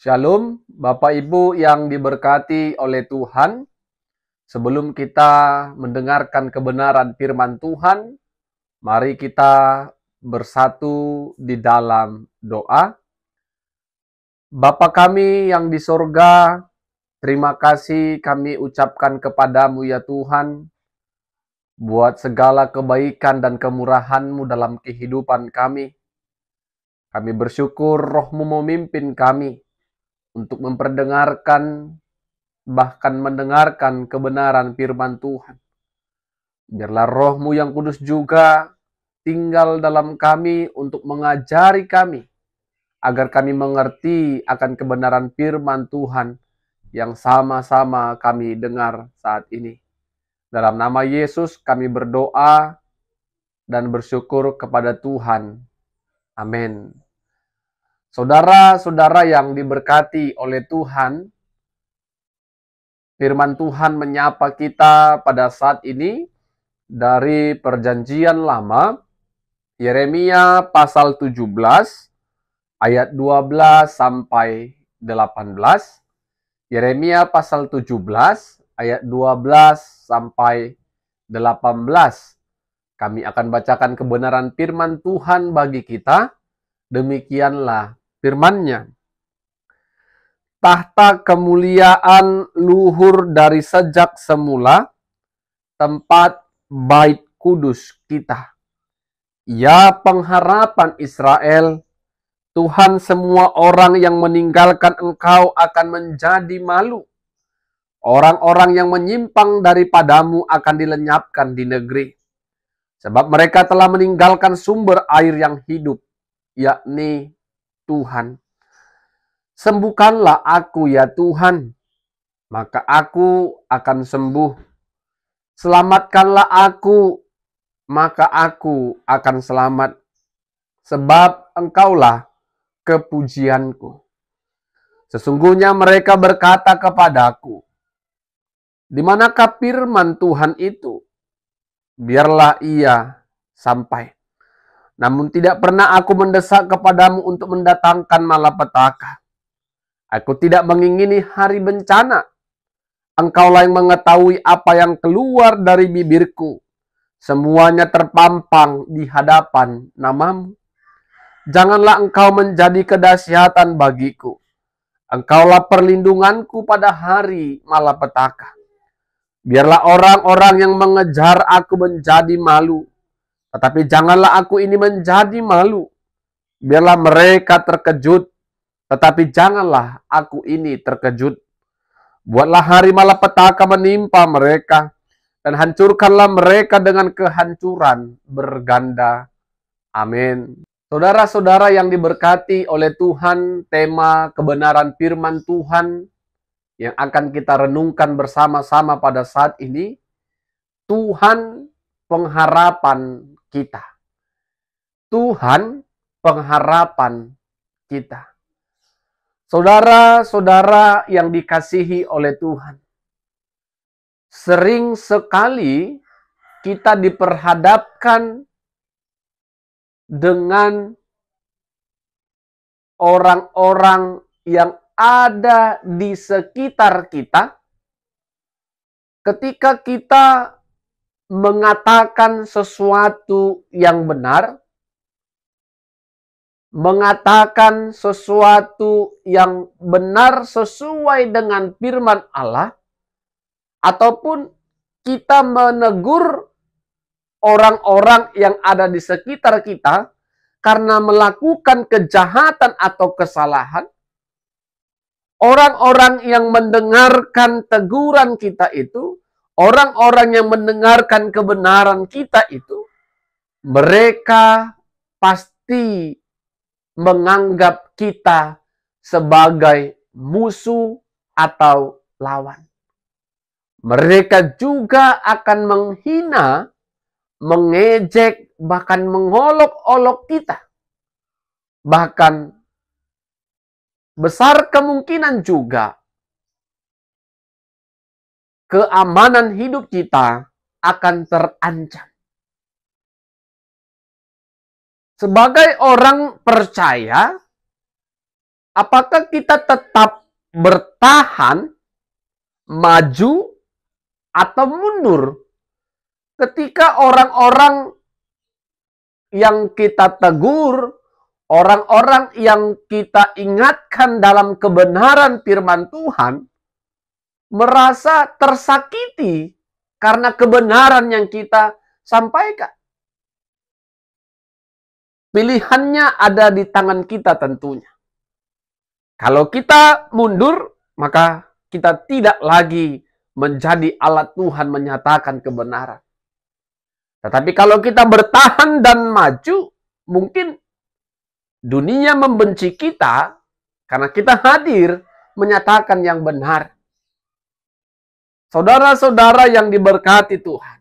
Shalom, Bapak Ibu yang diberkati oleh Tuhan. Sebelum kita mendengarkan kebenaran firman Tuhan, mari kita bersatu di dalam doa. Bapa kami yang di sorga, terima kasih kami ucapkan kepadamu ya Tuhan, buat segala kebaikan dan kemurahan-Mu dalam kehidupan kami. Kami bersyukur Roh-Mu memimpin kami untuk memperdengarkan bahkan mendengarkan kebenaran firman Tuhan. Biarlah Roh-Mu yang kudus juga tinggal dalam kami untuk mengajari kami, agar kami mengerti akan kebenaran firman Tuhan yang sama-sama kami dengar saat ini. Dalam nama Yesus kami berdoa dan bersyukur kepada Tuhan. Amin. Saudara-saudara yang diberkati oleh Tuhan, firman Tuhan menyapa kita pada saat ini dari Perjanjian Lama, Yeremia pasal 17 ayat 12 sampai 18. Yeremia pasal 17 ayat 12 sampai 18. Kami akan bacakan kebenaran firman Tuhan bagi kita. Demikianlah firman-Nya. Tahta kemuliaan luhur dari sejak semula, tempat bait kudus kita. Ya pengharapan Israel, Tuhan, semua orang yang meninggalkan Engkau akan menjadi malu. Orang-orang yang menyimpang daripadamu akan dilenyapkan di negeri. Sebab mereka telah meninggalkan sumber air yang hidup, yakni Tuhan. Sembuhkanlah aku ya Tuhan, maka aku akan sembuh. Selamatkanlah aku, maka aku akan selamat. Sebab Engkaulah kepujianku. Sesungguhnya mereka berkata kepadaku, di manakah firman Tuhan itu? Biarlah ia sampai. Namun tidak pernah aku mendesak kepadamu untuk mendatangkan malapetaka. Aku tidak mengingini hari bencana. Engkaulah yang mengetahui apa yang keluar dari bibirku. Semuanya terpampang di hadapan namamu. Janganlah engkau menjadi kedahsyatan bagiku. Engkaulah perlindunganku pada hari malapetaka. Biarlah orang-orang yang mengejar aku menjadi malu. Tetapi janganlah aku ini menjadi malu. Biarlah mereka terkejut. Tetapi janganlah aku ini terkejut. Buatlah hari malapetaka menimpa mereka. Dan hancurkanlah mereka dengan kehancuran berganda. Amin. Saudara-saudara yang diberkati oleh Tuhan, tema kebenaran firman Tuhan yang akan kita renungkan bersama-sama pada saat ini, Tuhan pengharapan kita. Tuhan pengharapan kita. Saudara-saudara yang dikasihi oleh Tuhan, sering sekali kita diperhadapkan dengan orang-orang yang ada di sekitar kita ketika kita mengatakan sesuatu yang benar, mengatakan sesuatu yang benar sesuai dengan firman Allah, ataupun kita menegur orang-orang yang ada di sekitar kita karena melakukan kejahatan atau kesalahan. Orang-orang yang mendengarkan teguran kita itu, orang-orang yang mendengarkan kebenaran kita itu, mereka pasti menganggap kita sebagai musuh atau lawan. Mereka juga akan menghina, mengejek, bahkan mengolok-olok kita. Bahkan besar kemungkinan juga keamanan hidup kita akan terancam. Sebagai orang percaya, Apakah kita tetap bertahan, maju, atau mundur ketika orang-orang yang kita tegur, orang-orang yang kita ingatkan dalam kebenaran firman Tuhan, merasa tersakiti karena kebenaran yang kita sampaikan? Pilihannya ada di tangan kita tentunya. Kalau kita mundur, maka kita tidak lagi menjadi alat Tuhan menyatakan kebenaran. Tetapi kalau kita bertahan dan maju, mungkin dunia membenci kita karena kita hadir menyatakan yang benar. Saudara-saudara yang diberkati Tuhan,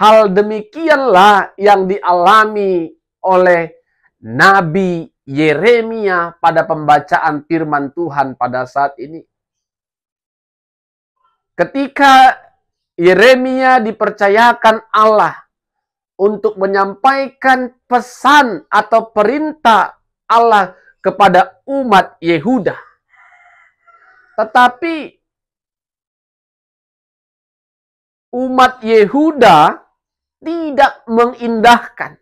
hal demikianlah yang dialami oleh Nabi Yeremia pada pembacaan firman Tuhan pada saat ini. Ketika Yeremia dipercayakan Allah untuk menyampaikan pesan atau perintah Allah kepada umat Yehuda. Tetapi umat Yehuda tidak mengindahkan,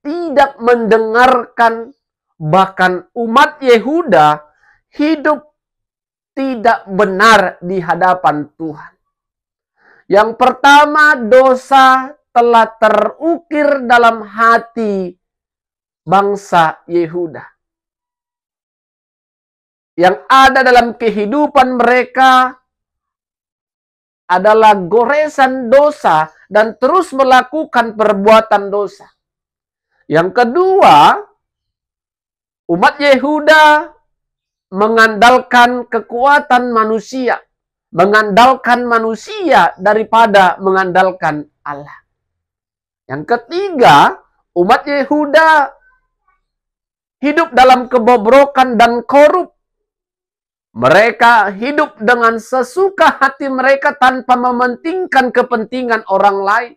tidak mendengarkan, bahkan umat Yehuda hidup tidak benar di hadapan Tuhan. Yang pertama, dosa telah terukir dalam hati bangsa Yehuda. Yang ada dalam kehidupan mereka adalah goresan dosa dan terus melakukan perbuatan dosa. Yang kedua, umat Yehuda mengandalkan kekuatan manusia, mengandalkan manusia daripada mengandalkan Allah. Yang ketiga, umat Yehuda hidup dalam kebobrokan dan korup. Mereka hidup dengan sesuka hati mereka tanpa mementingkan kepentingan orang lain.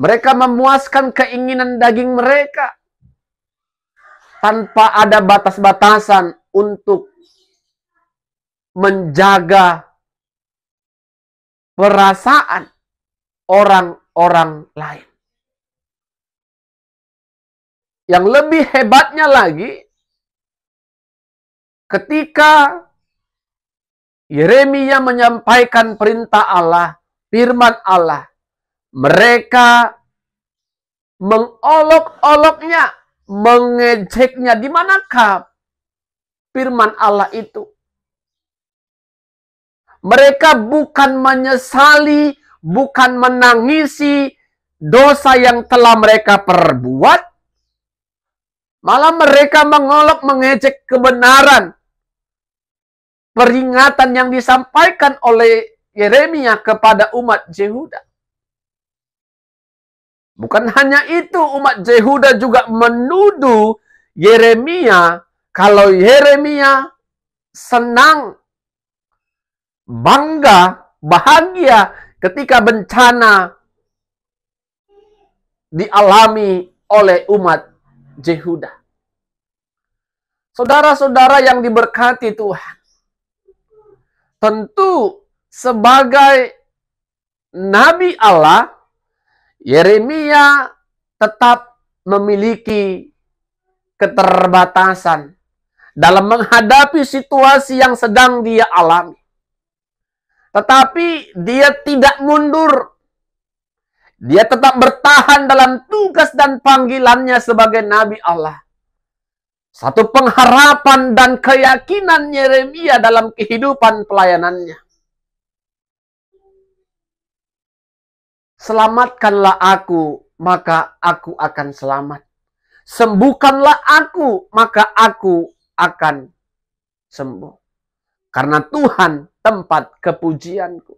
Mereka memuaskan keinginan daging mereka tanpa ada batas-batasan untuk menjaga perasaan orang-orang lain. Yang lebih hebatnya lagi, ketika Yeremia menyampaikan perintah Allah, firman Allah, mereka mengolok-oloknya, mengejeknya. Di manakah firman Allah itu? Mereka bukan menyesali, bukan menangisi dosa yang telah mereka perbuat, malah mereka mengolok, mengejek kebenaran, peringatan yang disampaikan oleh Yeremia kepada umat Yehuda. Bukan hanya itu, umat Yehuda juga menuduh Yeremia kalau Yeremia senang, bangga, bahagia ketika bencana dialami oleh umat Yehuda. Saudara-saudara yang diberkati Tuhan, tentu sebagai Nabi Allah, Yeremia tetap memiliki keterbatasan dalam menghadapi situasi yang sedang dia alami. Tetapi dia tidak mundur. Dia tetap bertahan dalam tugas dan panggilannya sebagai Nabi Allah. Satu pengharapan dan keyakinan Yeremia dalam kehidupan pelayanannya. Selamatkanlah aku, maka aku akan selamat. Sembuhkanlah aku, maka aku akan sembuh. Karena Tuhan tempat kepujianku.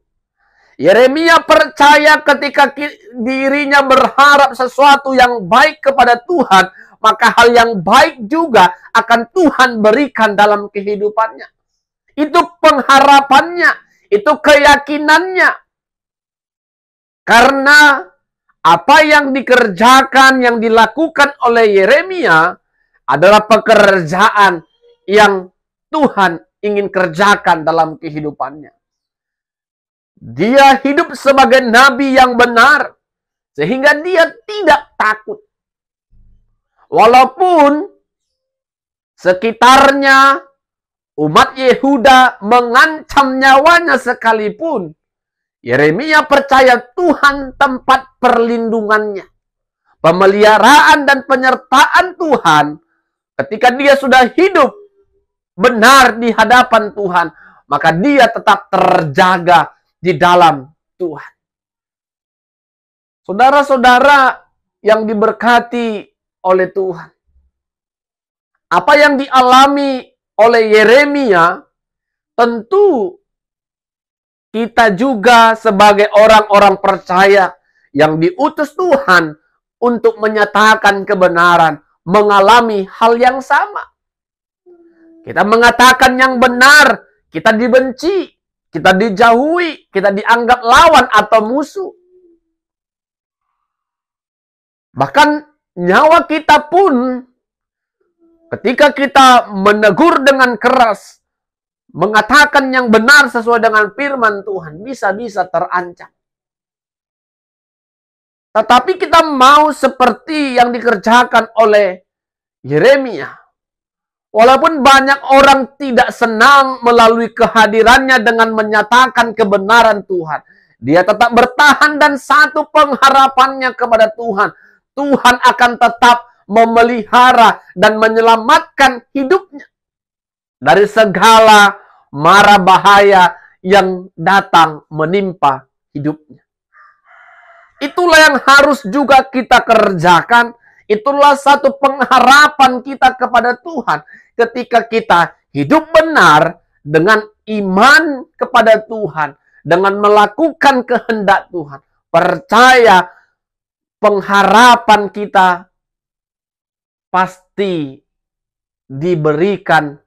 Yeremia percaya ketika dirinya berharap sesuatu yang baik kepada Tuhan, maka hal yang baik juga akan Tuhan berikan dalam kehidupannya. Itu pengharapannya, itu keyakinannya. Karena apa yang dikerjakan, yang dilakukan oleh Yeremia adalah pekerjaan yang Tuhan ingin kerjakan dalam kehidupannya. Dia hidup sebagai nabi yang benar, sehingga dia tidak takut. Walaupun sekitarnya, umat Yehuda mengancam nyawanya sekalipun, Yeremia percaya Tuhan tempat perlindungannya. Pemeliharaan dan penyertaan Tuhan ketika dia sudah hidup benar di hadapan Tuhan, maka dia tetap terjaga di dalam Tuhan. Saudara-saudara yang diberkati oleh Tuhan, apa yang dialami oleh Yeremia, tentu kita juga sebagai orang-orang percaya yang diutus Tuhan untuk menyatakan kebenaran, mengalami hal yang sama. Kita mengatakan yang benar, kita dibenci, kita dijauhi, kita dianggap lawan atau musuh. Bahkan nyawa kita pun ketika kita menegur dengan keras, mengatakan yang benar sesuai dengan firman Tuhan, bisa-bisa terancam. Tetapi kita mau seperti yang dikerjakan oleh Yeremia. Walaupun banyak orang tidak senang melalui kehadirannya dengan menyatakan kebenaran Tuhan, dia tetap bertahan dan satu pengharapannya kepada Tuhan. Tuhan akan tetap memelihara dan menyelamatkan hidupnya dari segala mara bahaya yang datang menimpa hidupnya. Itulah yang harus juga kita kerjakan. Itulah satu pengharapan kita kepada Tuhan. Ketika kita hidup benar dengan iman kepada Tuhan, dengan melakukan kehendak Tuhan, percaya pengharapan kita pasti diberikan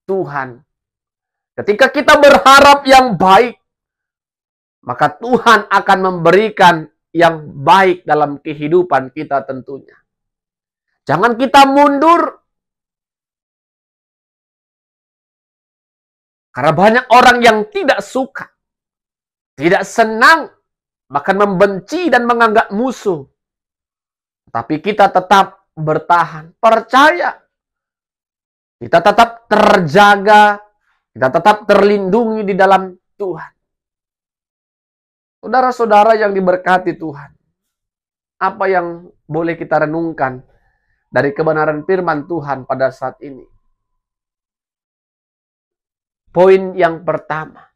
Tuhan. Ketika kita berharap yang baik, maka Tuhan akan memberikan yang baik dalam kehidupan kita tentunya. Jangan kita mundur. Karena banyak orang yang tidak suka, tidak senang, bahkan membenci dan menganggap musuh. Tapi kita tetap bertahan, percaya. Kita tetap terjaga, kita tetap terlindungi di dalam Tuhan. Saudara-saudara yang diberkati Tuhan, apa yang boleh kita renungkan dari kebenaran firman Tuhan pada saat ini? Poin yang pertama,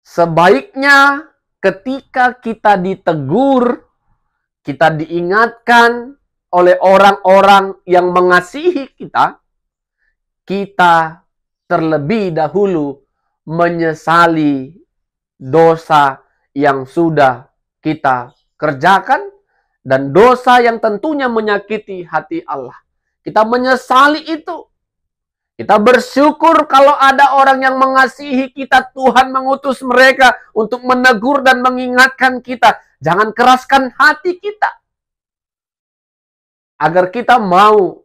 sebaiknya ketika kita ditegur, kita diingatkan oleh orang-orang yang mengasihi kita, kita terlebih dahulu menyesali dosa yang sudah kita kerjakan dan dosa yang tentunya menyakiti hati Allah. Kita menyesali itu. Kita bersyukur kalau ada orang yang mengasihi kita, Tuhan mengutus mereka untuk menegur dan mengingatkan kita. Jangan keraskan hati kita. Agar kita mau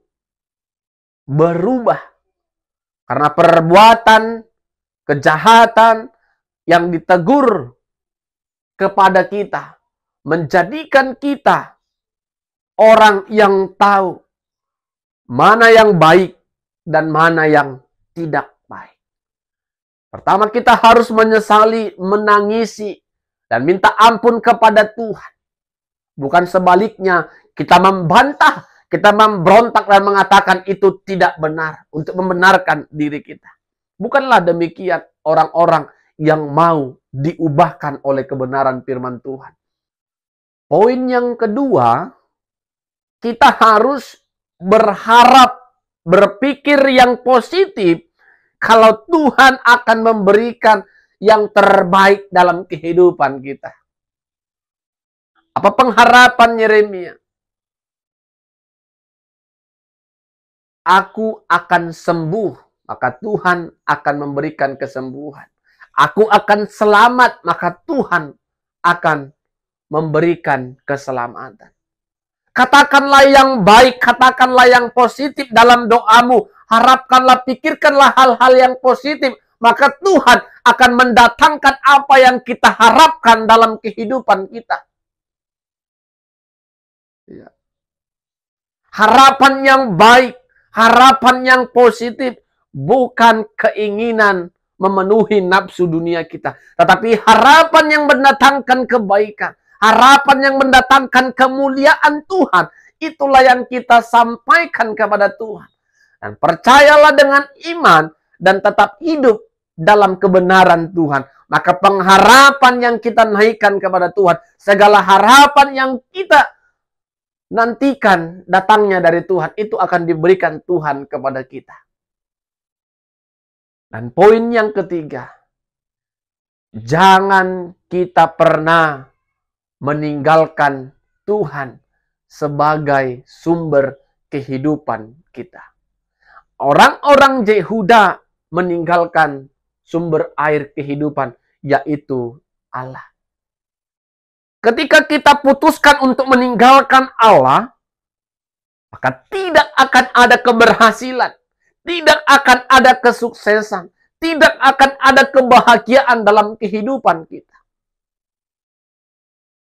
berubah. Karena perbuatan kejahatan yang ditegur kepada kita menjadikan kita orang yang tahu mana yang baik dan mana yang tidak baik. Pertama, kita harus menyesali, menangisi, dan minta ampun kepada Tuhan. Bukan sebaliknya, kita membantah, kita memberontak dan mengatakan itu tidak benar untuk membenarkan diri kita. Bukanlah demikian orang-orang yang mau diubahkan oleh kebenaran firman Tuhan. Poin yang kedua, kita harus berharap, berpikir yang positif kalau Tuhan akan memberikan yang terbaik dalam kehidupan kita. Apa pengharapan Yeremia? Aku akan sembuh, maka Tuhan akan memberikan kesembuhan. Aku akan selamat, maka Tuhan akan memberikan keselamatan. Katakanlah yang baik, katakanlah yang positif dalam doamu. Harapkanlah, pikirkanlah hal-hal yang positif. Maka Tuhan akan mendatangkan apa yang kita harapkan dalam kehidupan kita. Ya. Harapan yang baik, harapan yang positif, bukan keinginan memenuhi nafsu dunia kita. Tetapi harapan yang mendatangkan kebaikan. Harapan yang mendatangkan kemuliaan Tuhan. Itulah yang kita sampaikan kepada Tuhan. Dan percayalah dengan iman dan tetap hidup dalam kebenaran Tuhan. Maka pengharapan yang kita naikkan kepada Tuhan, segala harapan yang kita nantikan datangnya dari Tuhan, itu akan diberikan Tuhan kepada kita. Dan poin yang ketiga, jangan kita pernah meninggalkan Tuhan sebagai sumber kehidupan kita. Orang-orang Yehuda meninggalkan sumber air kehidupan, yaitu Allah. Ketika kita putuskan untuk meninggalkan Allah, maka tidak akan ada keberhasilan, tidak akan ada kesuksesan, tidak akan ada kebahagiaan dalam kehidupan kita.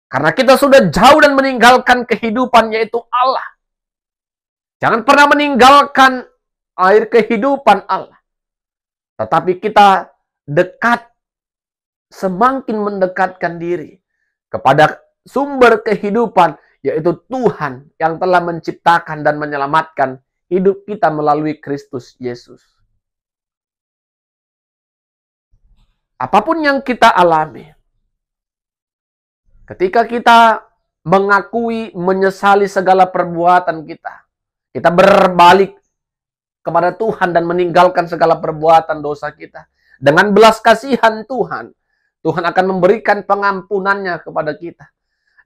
Karena kita sudah jauh dan meninggalkan kehidupan, yaitu Allah. Jangan pernah meninggalkan air kehidupan Allah. Tetapi kita dekat, semakin mendekatkan diri kepada sumber kehidupan, yaitu Tuhan yang telah menciptakan dan menyelamatkan hidup kita melalui Kristus Yesus. Apapun yang kita alami, ketika kita mengakui, menyesali segala perbuatan kita, kita berbalik kepada Tuhan dan meninggalkan segala perbuatan dosa kita. Dengan belas kasihan Tuhan, Tuhan akan memberikan pengampunannya kepada kita.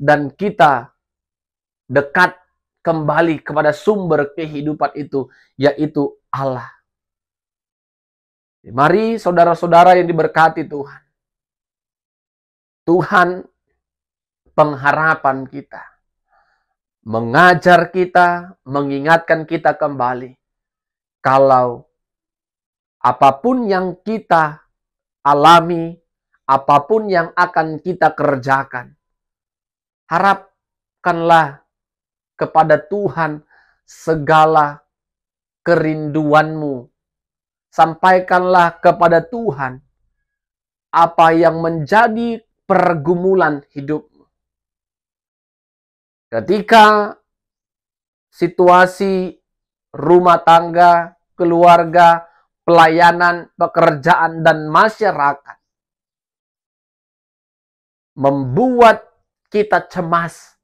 Dan kita dekat kembali kepada sumber kehidupan itu, yaitu Allah. Mari saudara-saudara yang diberkati Tuhan. Tuhan pengharapan kita, mengajar kita, mengingatkan kita kembali, kalau apapun yang kita alami, apapun yang akan kita kerjakan, harapkanlah kepada Tuhan segala kerinduanmu. Sampaikanlah kepada Tuhan apa yang menjadi pergumulan hidupmu. Ketika situasi rumah tangga, keluarga, pelayanan, pekerjaan, dan masyarakat membuat kita cemas,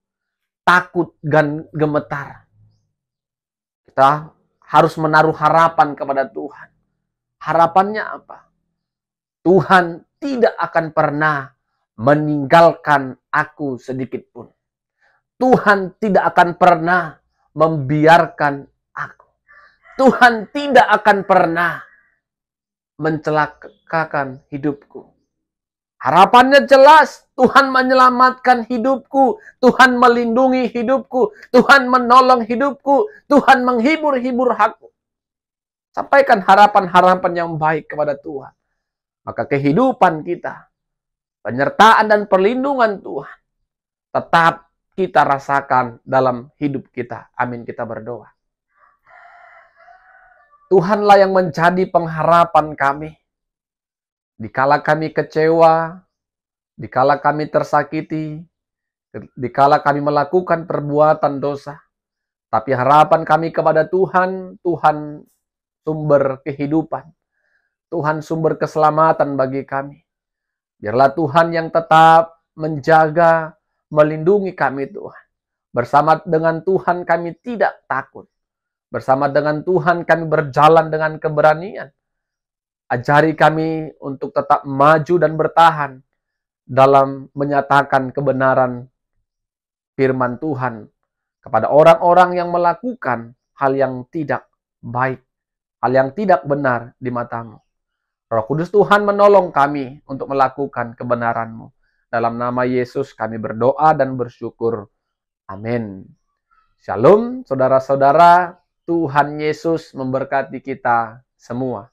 takut, dan gemetar, kita harus menaruh harapan kepada Tuhan. Harapannya apa? Tuhan tidak akan pernah meninggalkan aku sedikit pun. Tuhan tidak akan pernah membiarkan aku. Tuhan tidak akan pernah mencelakakan hidupku. Harapannya jelas, Tuhan menyelamatkan hidupku, Tuhan melindungi hidupku, Tuhan menolong hidupku, Tuhan menghibur-hibur aku. Sampaikan harapan-harapan yang baik kepada Tuhan. Maka kehidupan kita, penyertaan dan perlindungan Tuhan, tetap kita rasakan dalam hidup kita. Amin, kita berdoa. Tuhanlah yang menjadi pengharapan kami. Dikala kami kecewa, dikala kami tersakiti, dikala kami melakukan perbuatan dosa. Tapi harapan kami kepada Tuhan, Tuhan sumber kehidupan. Tuhan sumber keselamatan bagi kami. Biarlah Tuhan yang tetap menjaga, melindungi kami Tuhan. Bersama dengan Tuhan kami tidak takut. Bersama dengan Tuhan kami berjalan dengan keberanian. Ajari kami untuk tetap maju dan bertahan dalam menyatakan kebenaran firman Tuhan kepada orang-orang yang melakukan hal yang tidak baik, hal yang tidak benar di matamu. Roh Kudus Tuhan menolong kami untuk melakukan kebenaran-Mu. Dalam nama Yesus kami berdoa dan bersyukur. Amin. Shalom, saudara-saudara. Tuhan Yesus memberkati kita semua.